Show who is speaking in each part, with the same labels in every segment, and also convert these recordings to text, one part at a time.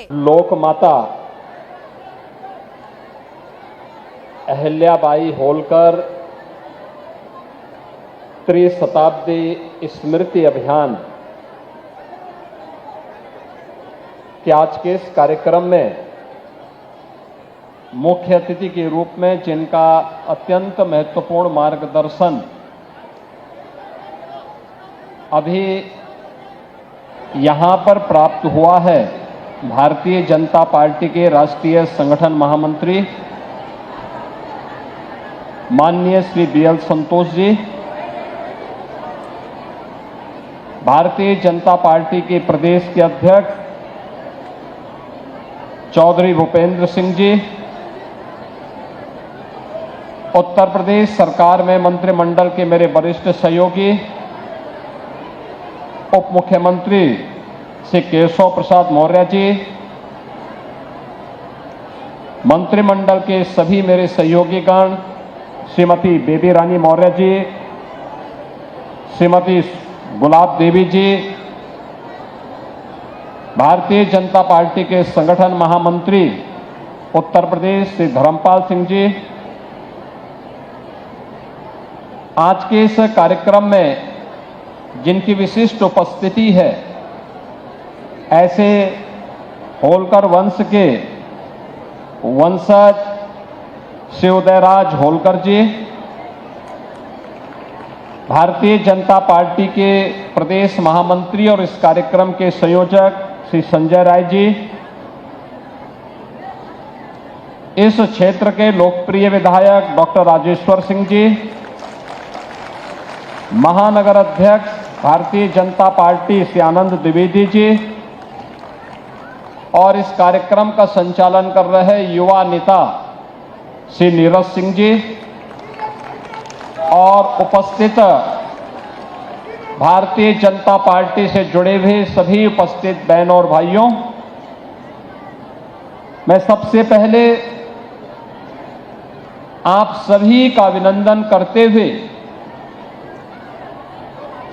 Speaker 1: लोकमाता अहिल्याबाई होलकर त्रिशताब्दी स्मृति अभियान के आज के इस कार्यक्रम में मुख्य अतिथि के रूप में जिनका अत्यंत महत्वपूर्ण मार्गदर्शन अभी यहां पर प्राप्त हुआ है, भारतीय जनता पार्टी के राष्ट्रीय संगठन महामंत्री माननीय श्री BL संतोष जी, भारतीय जनता पार्टी के प्रदेश के अध्यक्ष चौधरी भूपेंद्र सिंह जी, उत्तर प्रदेश सरकार में मंत्रिमंडल के मेरे वरिष्ठ सहयोगी उप मुख्यमंत्री श्री केशव प्रसाद मौर्य जी, मंत्रिमंडल के सभी मेरे सहयोगीगण, श्रीमती बेबी रानी मौर्य जी, श्रीमती गुलाब देवी जी, भारतीय जनता पार्टी के संगठन महामंत्री उत्तर प्रदेश श्री धर्मपाल सिंह जी, आज के इस कार्यक्रम में जिनकी विशिष्ट उपस्थिति है, ऐसे होलकर वंश के वंशज श्री उदयराज होलकर जी, भारतीय जनता पार्टी के प्रदेश महामंत्री और इस कार्यक्रम के संयोजक श्री संजय राय जी, इस क्षेत्र के लोकप्रिय विधायक डॉक्टर राजेश्वर सिंह जी, महानगर अध्यक्ष भारतीय जनता पार्टी श्री आनंद द्विवेदी जी और इस कार्यक्रम का संचालन कर रहे युवा नेता श्री नीरज सिंह जी और उपस्थित भारतीय जनता पार्टी से जुड़े हुए सभी उपस्थित बहनों और भाइयों, मैं सबसे पहले आप सभी का अभिनंदन करते हुए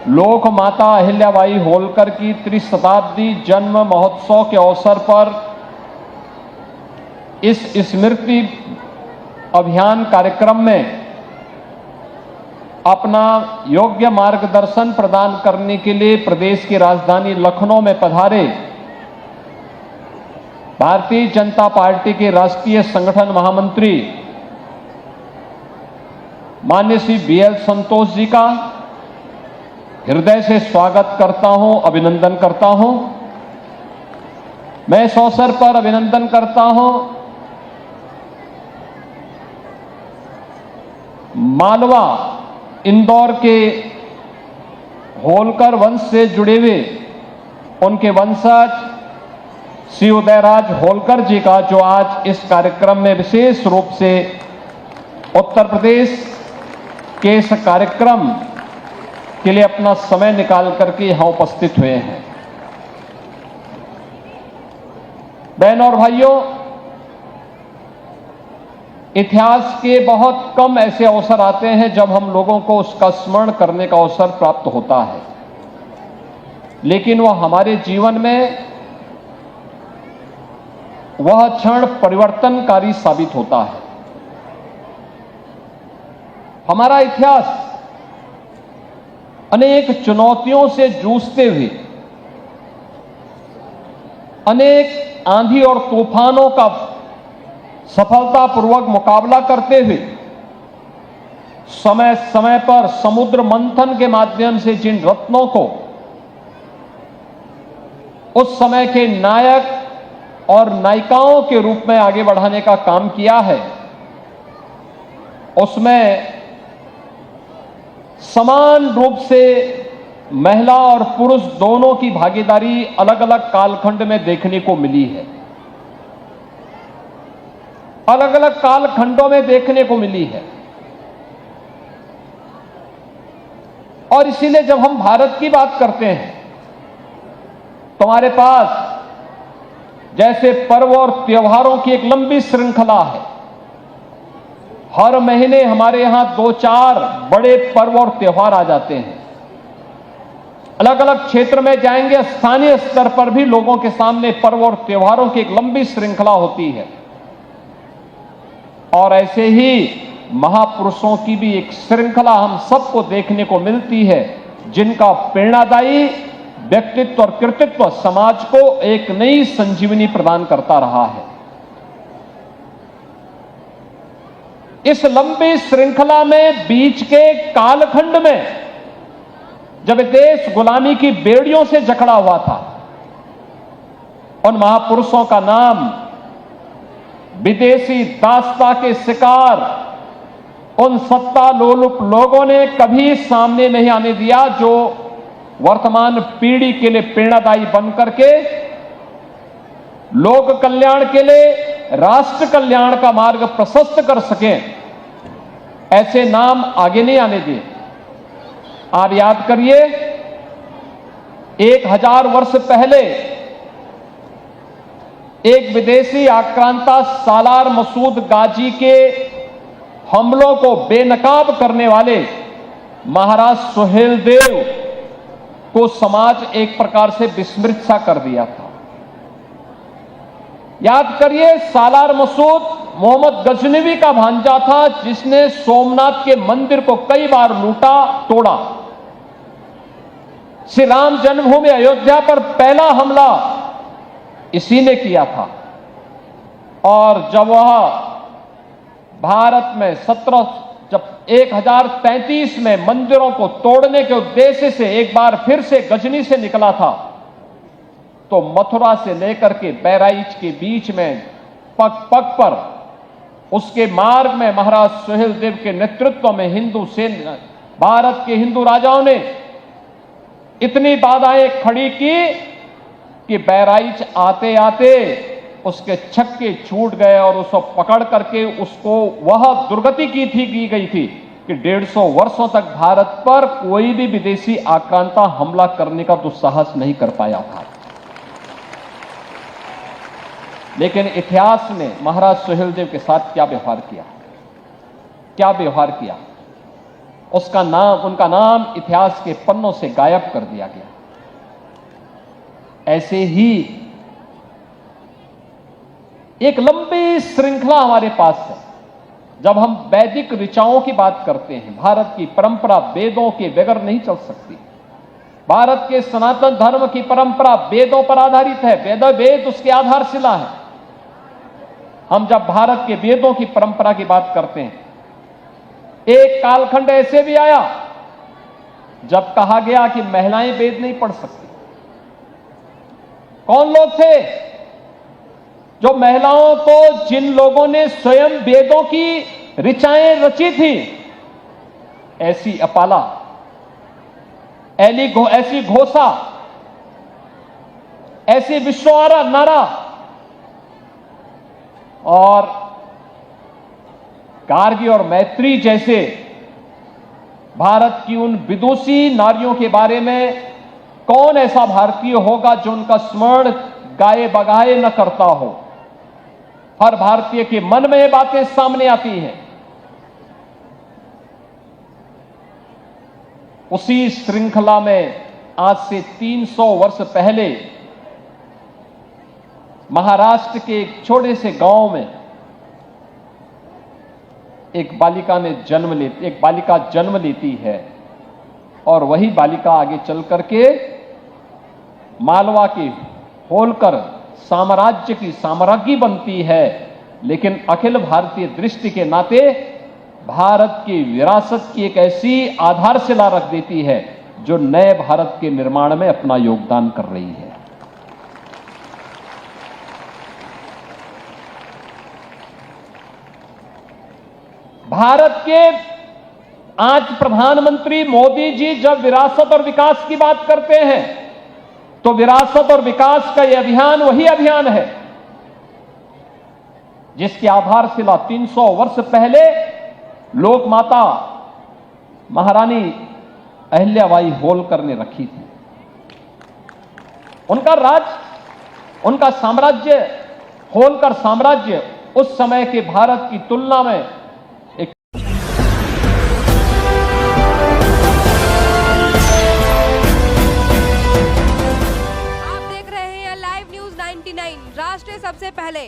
Speaker 1: लोक माता अहिल्याबाई होलकर की त्रिशताब्दी जन्म महोत्सव के अवसर पर इस स्मृति अभियान कार्यक्रम में अपना योग्य मार्गदर्शन प्रदान करने के लिए प्रदेश की राजधानी लखनऊ में पधारे भारतीय जनता पार्टी के राष्ट्रीय संगठन महामंत्री माननीय श्री BL संतोष जी का हृदय से स्वागत करता हूं, अभिनंदन करता हूं। मैं इस अवसर पर अभिनंदन करता हूं मालवा इंदौर के होलकर वंश से जुड़े हुए उनके वंशज श्री उदयराज होलकर जी का, जो आज इस कार्यक्रम में विशेष रूप से उत्तर प्रदेश के इस कार्यक्रम के लिए अपना समय निकाल करके यहां उपस्थित हुए हैं। बहनों और भाइयों, इतिहास के बहुत कम ऐसे अवसर आते हैं जब हम लोगों को उसका स्मरण करने का अवसर प्राप्त होता है, लेकिन वह हमारे जीवन में वह क्षण परिवर्तनकारी साबित होता है। हमारा इतिहास अनेक चुनौतियों से जूझते हुए, अनेक आंधी और तूफानों का सफलतापूर्वक मुकाबला करते हुए, समय समय पर समुद्र मंथन के माध्यम से जिन रत्नों को उस समय के नायक और नायिकाओं के रूप में आगे बढ़ाने का काम किया है, उसमें समान रूप से महिला और पुरुष दोनों की भागीदारी अलग अलग कालखंड में देखने को मिली है, अलग अलग कालखंडों में देखने को मिली है। और इसीलिए जब हम भारत की बात करते हैं तो हमारे पास जैसे पर्व और त्योहारों की एक लंबी श्रृंखला है। हर महीने हमारे यहां 2-4 बड़े पर्व और त्योहार आ जाते हैं। अलग अलग क्षेत्र में जाएंगे, स्थानीय स्तर पर भी लोगों के सामने पर्व और त्योहारों की एक लंबी श्रृंखला होती है। और ऐसे ही महापुरुषों की भी एक श्रृंखला हम सबको देखने को मिलती है, जिनका प्रेरणादायी व्यक्तित्व और कृतित्व समाज को एक नई संजीवनी प्रदान करता रहा है। इस लंबी श्रृंखला में बीच के कालखंड में जब देश गुलामी की बेड़ियों से जकड़ा हुआ था, उन महापुरुषों का नाम विदेशी दासता के शिकार उन सत्ता लोलुप लोगों ने कभी सामने नहीं आने दिया, जो वर्तमान पीढ़ी के लिए प्रेरणादायी बनकर के लोक कल्याण के लिए, राष्ट्र कल्याण का मार्ग प्रशस्त कर सकें। ऐसे नाम आगे नहीं आने दिए। आप याद करिए, 1000 वर्ष पहले एक विदेशी आक्रांता सालार मसूद गाजी के हमलों को बेनकाब करने वाले महाराज सुहेलदेव को समाज एक प्रकार से विस्मृत सा कर दिया था। याद करिए, सालार मसूद मोहम्मद गजनवी का भांजा था, जिसने सोमनाथ के मंदिर को कई बार लूटा तोड़ा। श्री राम जन्मभूमि अयोध्या पर पहला हमला इसी ने किया था। और जब वह भारत में 1033 में मंदिरों को तोड़ने के उद्देश्य से एक बार फिर से गजनी से निकला था, तो मथुरा से लेकर के बहराइच के बीच में पग पग पर उसके मार्ग में महाराज सुहेलदेव के नेतृत्व में हिंदू सेना, भारत के हिंदू राजाओं ने इतनी बाधाएं खड़ी की कि बहराइच आते आते उसके छक्के छूट गए और उसको पकड़ करके उसको वह दुर्गति की गई थी कि 150 वर्षों तक भारत पर कोई भी विदेशी आक्रांता हमला करने का दुस्साहस नहीं कर पाया था। लेकिन इतिहास ने महाराज सुहेलदेव के साथ क्या व्यवहार किया, क्या व्यवहार किया, उसका नाम, उनका नाम इतिहास के पन्नों से गायब कर दिया गया। ऐसे ही एक लंबी श्रृंखला हमारे पास है। जब हम वैदिक ऋचाओं की बात करते हैं, भारत की परंपरा वेदों के बगैर नहीं चल सकती। भारत के सनातन धर्म की परंपरा वेदों पर आधारित है, वेद उसकी आधारशिला है। हम जब भारत के वेदों की परंपरा की बात करते हैं, एक कालखंड ऐसे भी आया जब कहा गया कि महिलाएं वेद नहीं पढ़ सकती। कौन लोग थे जो महिलाओं को, जिन लोगों ने स्वयं वेदों की ऋचाएं रची थी, ऐसी अपाला, ऐसी घोषा, ऐसी विश्ववारा नारा और गार्गी और मैत्री जैसे भारत की उन विदुषी नारियों के बारे में कौन ऐसा भारतीय होगा जो उनका स्मरण गाए बगाए न करता हो। हर भारतीय के मन में ये बातें सामने आती हैं। उसी श्रृंखला में आज से 300 वर्ष पहले महाराष्ट्र के एक छोटे से गांव में एक बालिका जन्म लेती है और वही बालिका आगे चल करके मालवा के होलकर साम्राज्य की साम्राज्ञी बनती है। लेकिन अखिल भारतीय दृष्टि के नाते भारत की विरासत की एक ऐसी आधारशिला रख देती है जो नए भारत के निर्माण में अपना योगदान कर रही है। भारत के आज प्रधानमंत्री मोदी जी जब विरासत और विकास की बात करते हैं, तो विरासत और विकास का यह अभियान वही अभियान है जिसकी आधारशिला 300 वर्ष पहले लोक माता महारानी अहिल्याबाई होलकर ने रखी थी। उनका साम्राज्य, होलकर साम्राज्य उस समय के भारत की तुलना में
Speaker 2: 99 राष्ट्र सबसे पहले।